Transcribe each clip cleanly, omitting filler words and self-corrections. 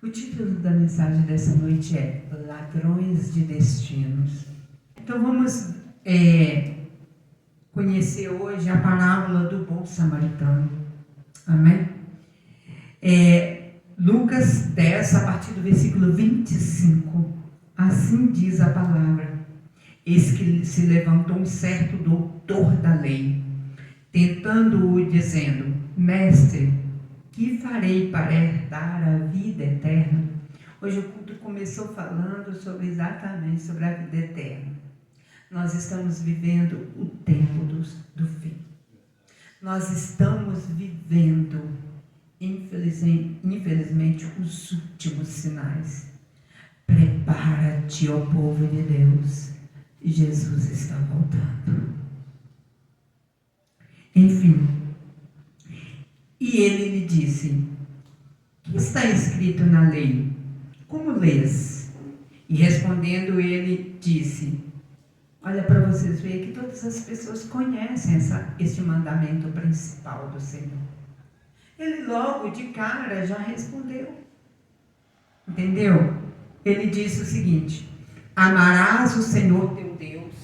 O título da mensagem dessa noite é Ladrões de Destinos. Então vamos conhecer hoje a parábola do bom samaritano. Amém? Lucas 10, a partir do versículo 25. Assim diz a palavra: Eis que se levantou um certo doutor da lei, tentando-o, dizendo: Mestre, que farei para herdar a vida eterna? Hoje o culto começou falando exatamente sobre a vida eterna. Nós estamos vivendo o tempo do fim. Nós estamos vivendo, infelizmente, os últimos sinais. Prepara-te, ó povo de Deus, Jesus está voltando. Enfim, e ele lhe disse: que está escrito na lei? Como lês? E respondendo ele disse: olha, para vocês verem que todas as pessoas conhecem este mandamento principal do Senhor. Ele logo de cara já respondeu. Entendeu? Ele disse o seguinte: amarás o Senhor teu Deus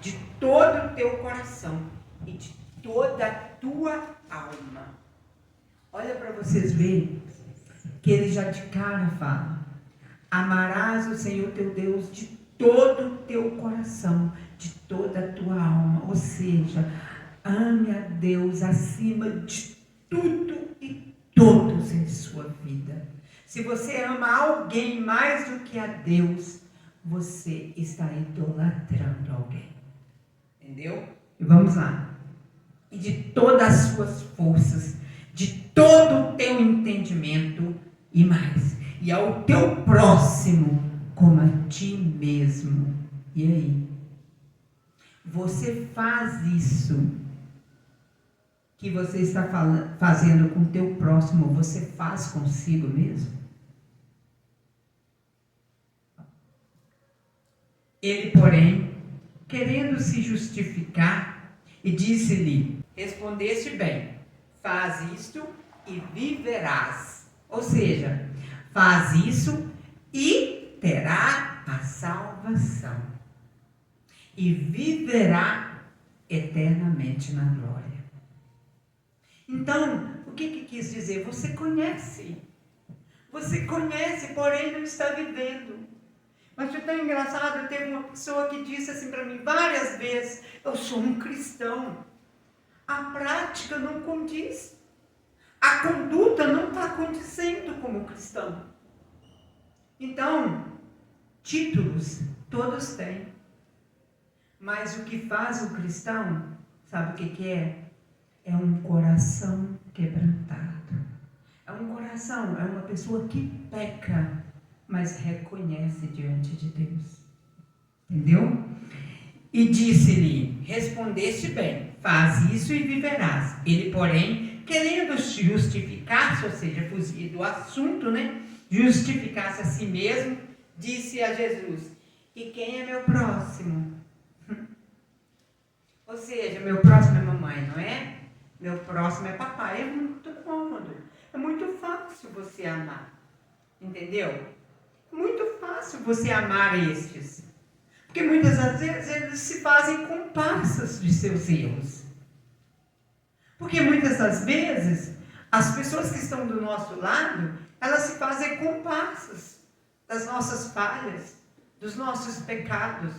de todo o teu coração e de toda a tua alma. Olha para vocês verem que ele já de cara fala: amarás o Senhor teu Deus de todo o teu coração, de toda a tua alma. Ou seja, ame a Deus acima de tudo e todos em sua vida. Se você ama alguém mais do que a Deus, você está idolatrando alguém. Entendeu? E vamos lá. E de todas as suas forças, de todo o teu entendimento e mais. E ao teu próximo como a ti mesmo. E aí? Você faz isso que você está fazendo com o teu próximo, você faz consigo mesmo? Ele, porém, querendo se justificar, e disse-lhe: respondeste bem, faz isto e viverás. Ou seja, faz isso e terá a salvação. E viverá eternamente na glória. Então, o que quis dizer? Você conhece, porém não está vivendo. Mas foi tão engraçado, teve uma pessoa que disse assim para mim várias vezes: eu sou um cristão. A prática não condiz. A conduta não está condizendo como cristão. Então, títulos todos têm. Mas o que faz o cristão, sabe o que é? É um coração quebrantado. É um coração, é uma pessoa que peca, mas reconhece diante de Deus. Entendeu? E disse-lhe: respondeste bem, faz isso e viverás. Ele, porém, querendo justificar-se, ou seja, fugir do assunto, justificar-se a si mesmo, disse a Jesus: e quem é meu próximo? Ou seja, meu próximo é mamãe, não é? Meu próximo é papai. É muito cômodo. É muito fácil você amar. Entendeu? Muito fácil você amar estes. Porque muitas das vezes eles se fazem comparsas de seus erros. Porque muitas das vezes as pessoas que estão do nosso lado, elas se fazem comparsas das nossas falhas, dos nossos pecados.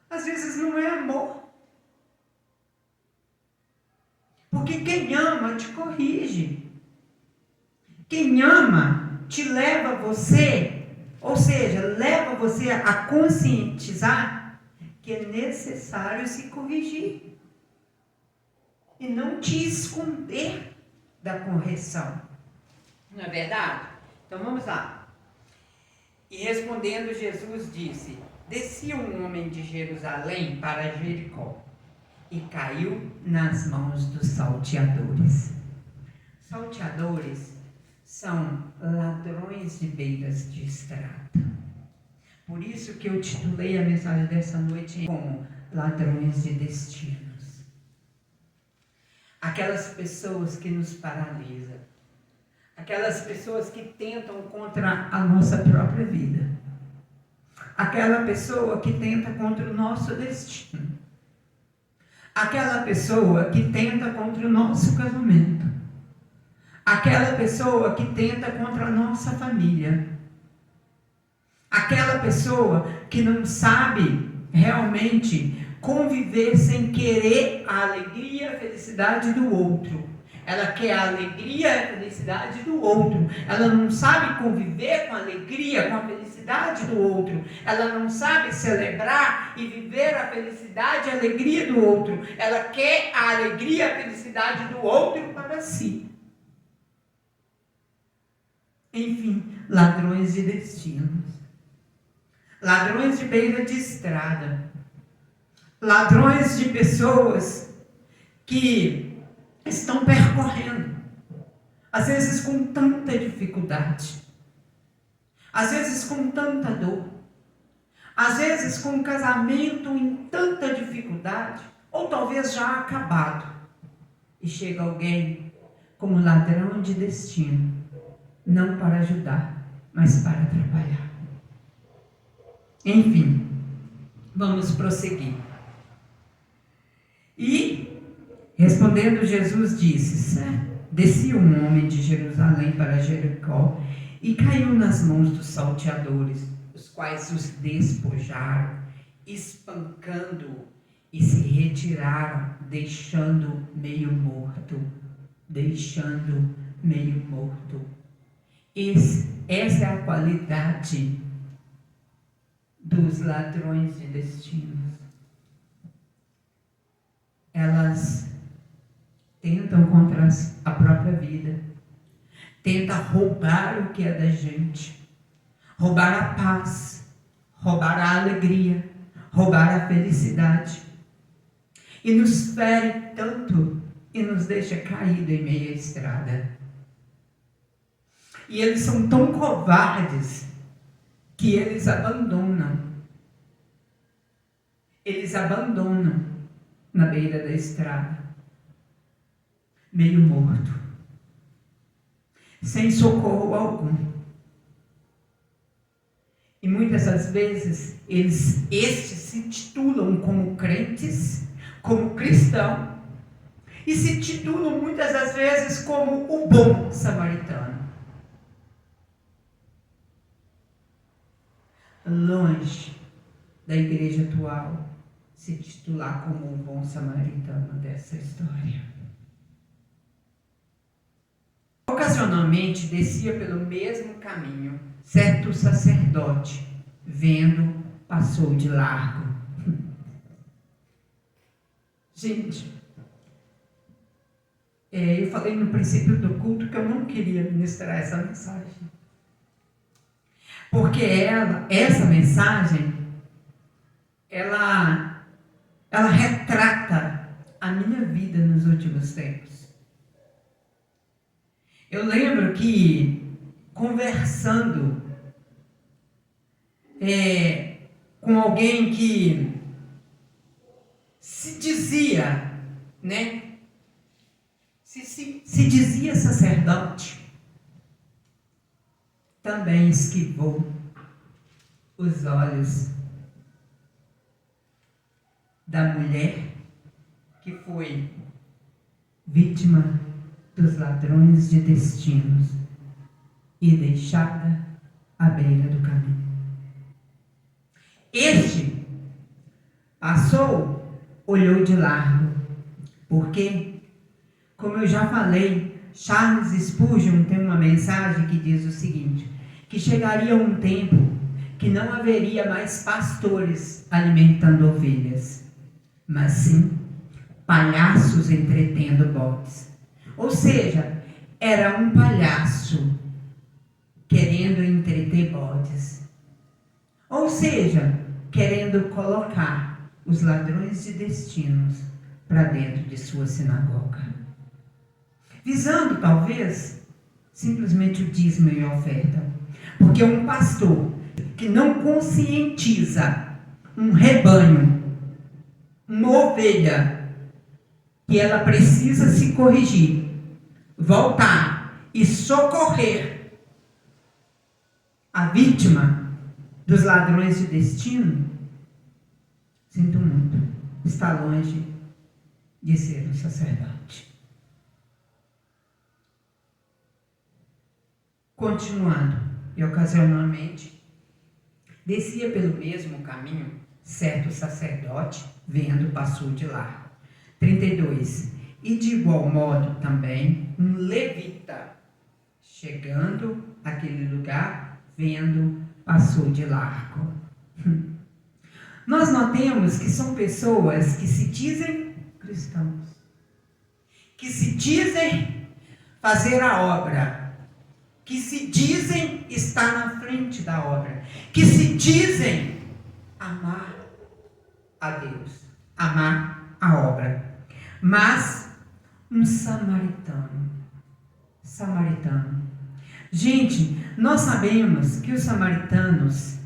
Às vezes não é amor. Porque quem ama te corrige. Quem ama te leva você, ou seja, leva você a conscientizar que é necessário se corrigir. E não te esconder da correção. Não é verdade? Então vamos lá. E respondendo, Jesus disse: descia um homem de Jerusalém para Jericó e caiu nas mãos dos salteadores. Salteadores são ladrões de beiras de estrada. Por isso que eu titulei a mensagem dessa noite como Ladrões de Destinos. Aquelas pessoas que nos paralisam. aquelas pessoas que tentam contra a nossa própria vida, aquela pessoa que tenta contra o nosso destino, aquela pessoa que tenta contra o nosso casamento, aquela pessoa que tenta contra a nossa família, aquela pessoa que não sabe realmente conviver sem querer a alegria e a felicidade do outro. Ela quer a alegria e a felicidade do outro. Ela não sabe conviver com a alegria, com a felicidade do outro. Ela não sabe celebrar e viver a felicidade e a alegria do outro. Ela quer a alegria e a felicidade do outro para si. Enfim, ladrões de destinos. Ladrões de beira de estrada. Ladrões de pessoas que estão percorrendo, às vezes com tanta dificuldade, às vezes com tanta dor, às vezes com um casamento em tanta dificuldade, ou talvez já acabado, e chega alguém como ladrão de destino, não para ajudar, mas para atrapalhar. Enfim, vamos prosseguir. E respondendo, Jesus disse: descia um homem de Jerusalém para Jericó e caiu nas mãos dos salteadores, os quais os despojaram, espancando-o, e se retiraram, deixando meio morto. Essa é a qualidade dos ladrões de destinos. Elas tentam contra a própria vida, tentam roubar o que é da gente, roubar a paz, roubar a alegria, roubar a felicidade, e nos fere tanto e nos deixa caído em meia estrada. E eles são tão covardes que eles abandonam na beira da estrada, meio morto, sem socorro algum. E muitas das vezes estes se titulam como crentes, como cristão, e se titulam muitas das vezes como o bom samaritano. Longe da igreja atual se titular como o bom samaritano dessa história. Ocasionalmente descia pelo mesmo caminho certo sacerdote, vendo, passou de largo. Gente, eu falei no princípio do culto que eu não queria ministrar essa mensagem, porque essa mensagem, ela retrata a minha vida nos últimos tempos. Eu lembro que, conversando com alguém que se dizia, se dizia sacerdote, também esquivou os olhos da mulher que foi vítima dos ladrões de destinos e deixada à beira do caminho. Este passou, olhou de largo, porque, como eu já falei, Charles Spurgeon tem uma mensagem que diz o seguinte, que chegaria um tempo que não haveria mais pastores alimentando ovelhas, mas sim palhaços entretendo bodes. Ou seja, era um palhaço querendo entreter bodes. Ou seja, querendo colocar os ladrões de destinos para dentro de sua sinagoga. Visando, talvez, simplesmente o dízimo e a oferta. Porque um pastor que não conscientiza um rebanho, uma ovelha, que ela precisa se corrigir, voltar e socorrer a vítima dos ladrões de destino, sinto muito, está longe de ser um sacerdote. Continuando, e ocasionalmente, descia pelo mesmo caminho certo sacerdote, vendo, passou de largo. 32. E de igual modo também um levita, chegando àquele lugar, vendo, passou de largo. Nós notemos que são pessoas que se dizem cristãos, que se dizem fazer a obra, que se dizem estar na frente da obra, que se dizem amar a Deus, amar a obra. Mas um samaritano. Gente, nós sabemos que os samaritanos,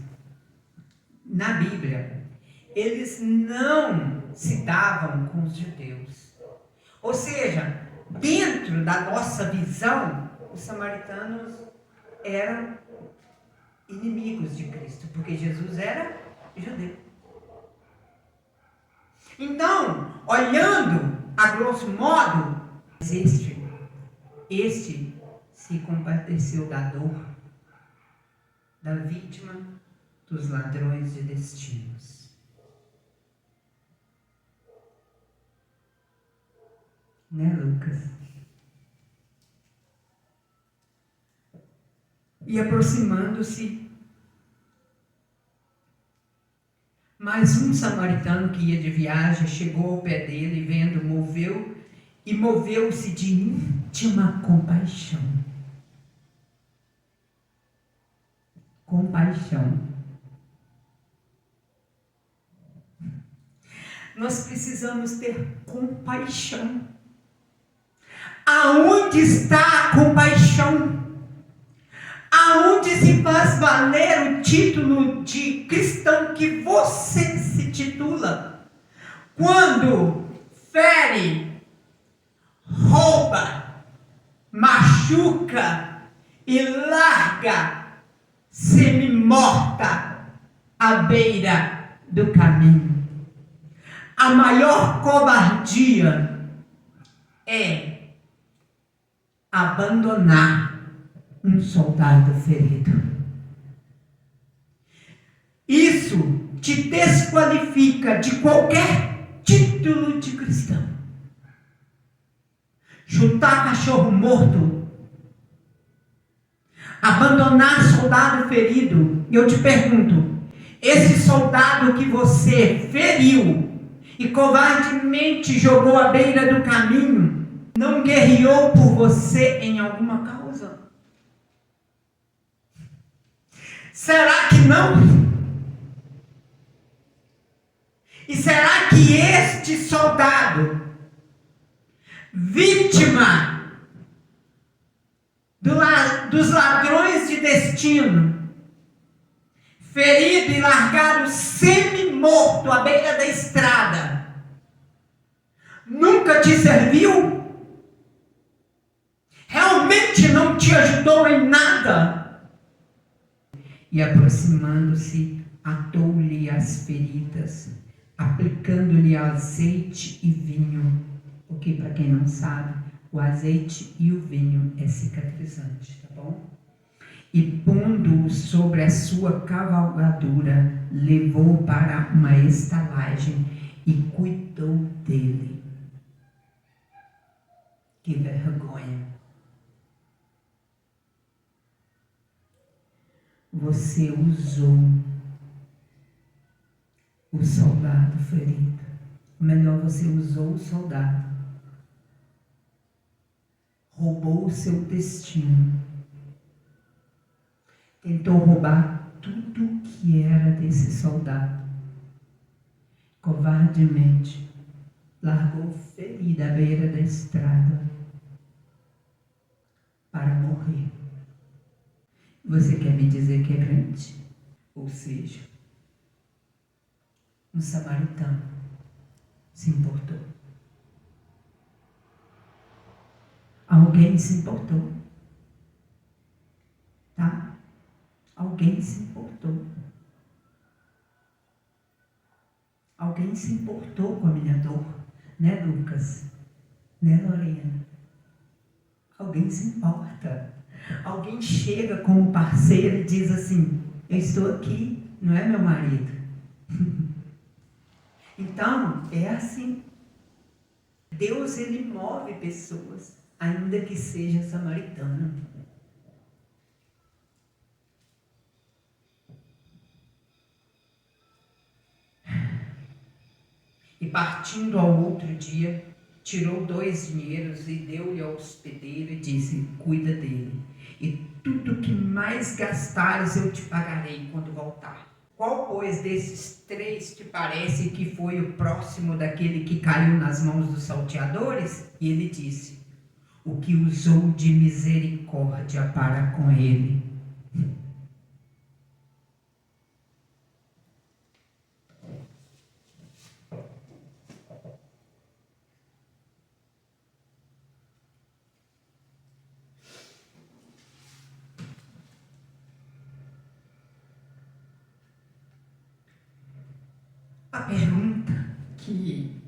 na Bíblia, eles não se davam com os judeus. Ou seja, dentro da nossa visão, os samaritanos eram inimigos de Cristo, porque Jesus era judeu. Então, olhando a grosso modo, este se compadeceu da dor da vítima dos ladrões de destinos. Né, Lucas? E aproximando-se, mais um samaritano que ia de viagem chegou ao pé dele, vendo, moveu-se de íntima compaixão. Nós precisamos ter compaixão. Aonde está a compaixão? Aonde se faz valer o título de cristão que você se titula? Quando fere, rouba, machuca e larga semi-morta à beira do caminho. A maior covardia é abandonar um soldado ferido. Isso te desqualifica de qualquer título de cristão. Chutar cachorro morto, abandonar soldado ferido. Eu te pergunto, esse soldado que você feriu e covardemente jogou à beira do caminho, não guerreou por você em alguma causa? Será que não? E será que este soldado, vítima dos ladrões de destino, ferido e largado semi-morto à beira da estrada, nunca te serviu? Realmente não te ajudou em nada? E aproximando-se, atou-lhe as feridas, aplicando-lhe azeite e vinho. Porque, para quem não sabe, o azeite e o vinho é cicatrizante, tá bom? E pondo-o sobre a sua cavalgadura, levou-o para uma estalagem e cuidou dele. Que vergonha! Você usou o soldado ferido. Ou melhor, você usou o soldado. Roubou o seu destino. Tentou roubar tudo que era desse soldado. Covardemente, largou ferido à beira da estrada para morrer. Você quer me dizer que é crente? Ou seja, um samaritano se importou. Alguém se importou. tá? Alguém se importou. Alguém se importou com a minha dor, né, Lucas? Né, Lorena? Alguém se importa. Alguém chega como parceiro e diz assim: eu estou aqui, não é meu marido? Então, é assim. Deus, ele move pessoas, ainda que seja samaritano. E partindo ao outro dia, tirou 2 dinheiros e deu-lhe ao hospedeiro e disse: cuida dele, e tudo que mais gastares eu te pagarei quando voltar. Qual, pois, desses 3 te parece que foi o próximo daquele que caiu nas mãos dos salteadores? E ele disse: o que usou de misericórdia para com ele. A pergunta que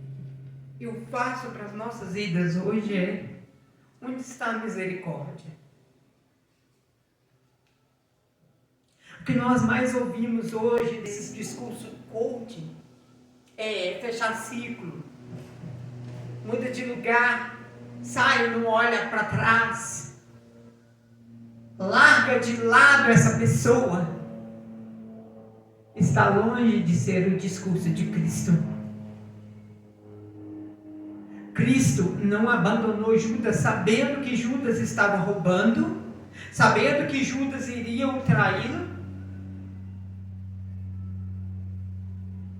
eu faço para as nossas vidas hoje é: onde está a misericórdia? O que nós mais ouvimos hoje desses discursos coaching é fechar ciclo, muda de lugar, sai, não olha para trás, larga de lado essa pessoa. Está longe de ser o discurso de Cristo. Cristo não abandonou Judas, sabendo que Judas estava roubando, sabendo que Judas iria o traí-lo.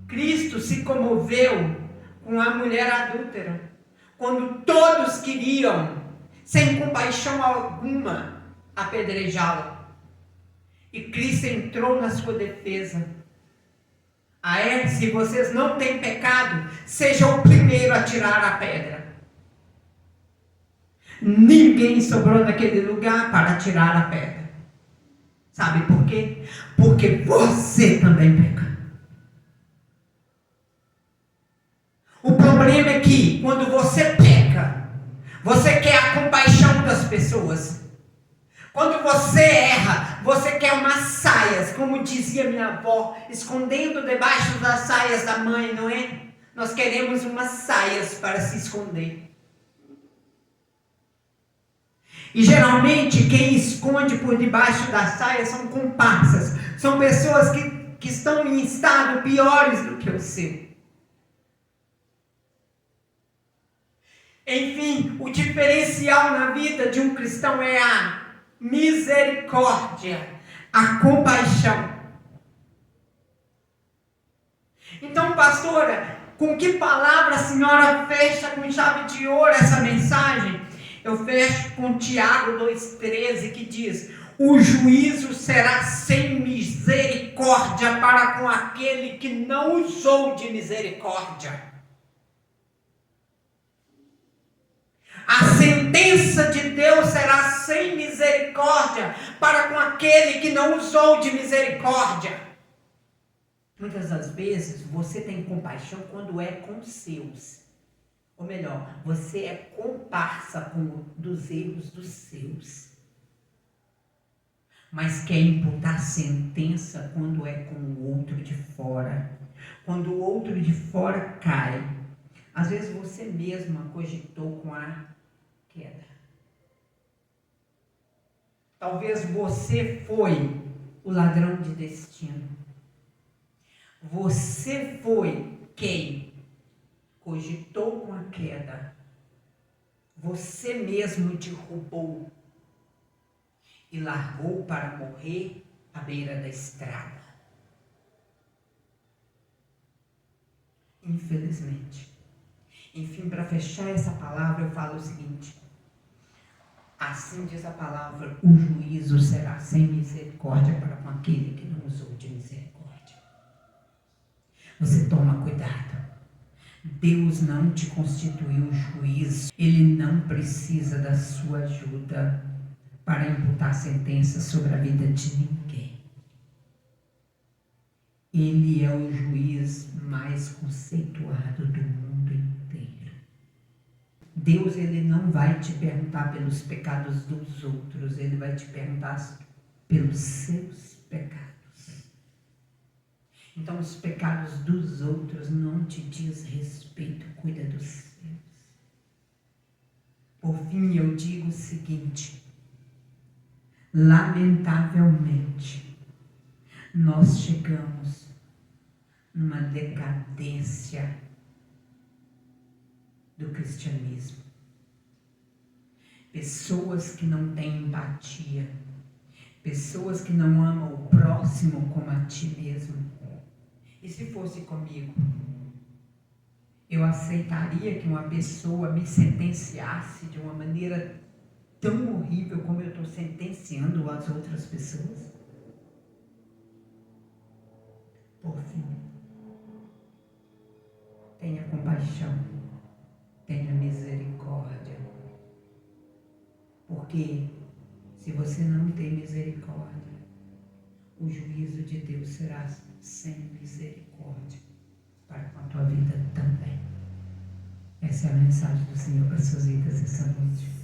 Cristo se comoveu com a mulher adúltera, quando todos queriam, sem compaixão alguma, apedrejá-la. E Cristo entrou na sua defesa. Se vocês não têm pecado, seja o primeiro a tirar a pedra. Ninguém sobrou naquele lugar para tirar a pedra. Sabe por quê? Porque você também peca. O problema é que, quando você peca, você quer a compaixão das pessoas. Quando você erra, você quer umas saias, como dizia minha avó, escondendo debaixo das saias da mãe, não é? Nós queremos umas saias para se esconder. E geralmente quem esconde por debaixo das saias são comparsas, são pessoas que estão em estado piores do que o seu. Enfim, o diferencial na vida de um cristão é a misericórdia, a compaixão. Então, pastora, com que palavra a senhora fecha com chave de ouro essa mensagem? Eu fecho com Tiago 2,13, que diz: o juízo será sem misericórdia para com aquele que não usou de misericórdia. A sentença de Deus será sem misericórdia para com aquele que não usou de misericórdia. Muitas das vezes você tem compaixão quando é com os seus. Ou melhor, você é comparsa dos erros dos seus. Mas quer imputar sentença quando é com o outro de fora. Quando o outro de fora cai. Às vezes você mesma cogitou com a queda. Talvez você foi o ladrão de destino. Você foi quem cogitou com a queda. Você mesmo derrubou e largou para morrer à beira da estrada. Infelizmente. Enfim, para fechar essa palavra, eu falo o seguinte: assim diz a palavra, o juízo será sem misericórdia para com aquele que não usou de misericórdia. Você toma cuidado. Deus não te constituiu juiz. Ele não precisa da sua ajuda. para imputar sentença sobre a vida de ninguém. Ele é o juiz mais conceituado do mundo inteiro. Deus, ele não vai te perguntar pelos pecados dos outros, ele vai te perguntar pelos seus pecados. Então, os pecados dos outros não te diz respeito, cuida dos seus. Por fim, eu digo o seguinte: lamentavelmente, nós chegamos numa decadência do cristianismo. Pessoas que não têm empatia, pessoas que não amam o próximo como a ti mesmo. E se fosse comigo, eu aceitaria que uma pessoa me sentenciasse de uma maneira tão horrível como eu estou sentenciando as outras pessoas? Por fim, tenha compaixão, tenha misericórdia. Porque se você não tem misericórdia, o juízo de Deus será sem misericórdia para com a tua vida também. Essa é a mensagem do Senhor para as suas vidas essa noite.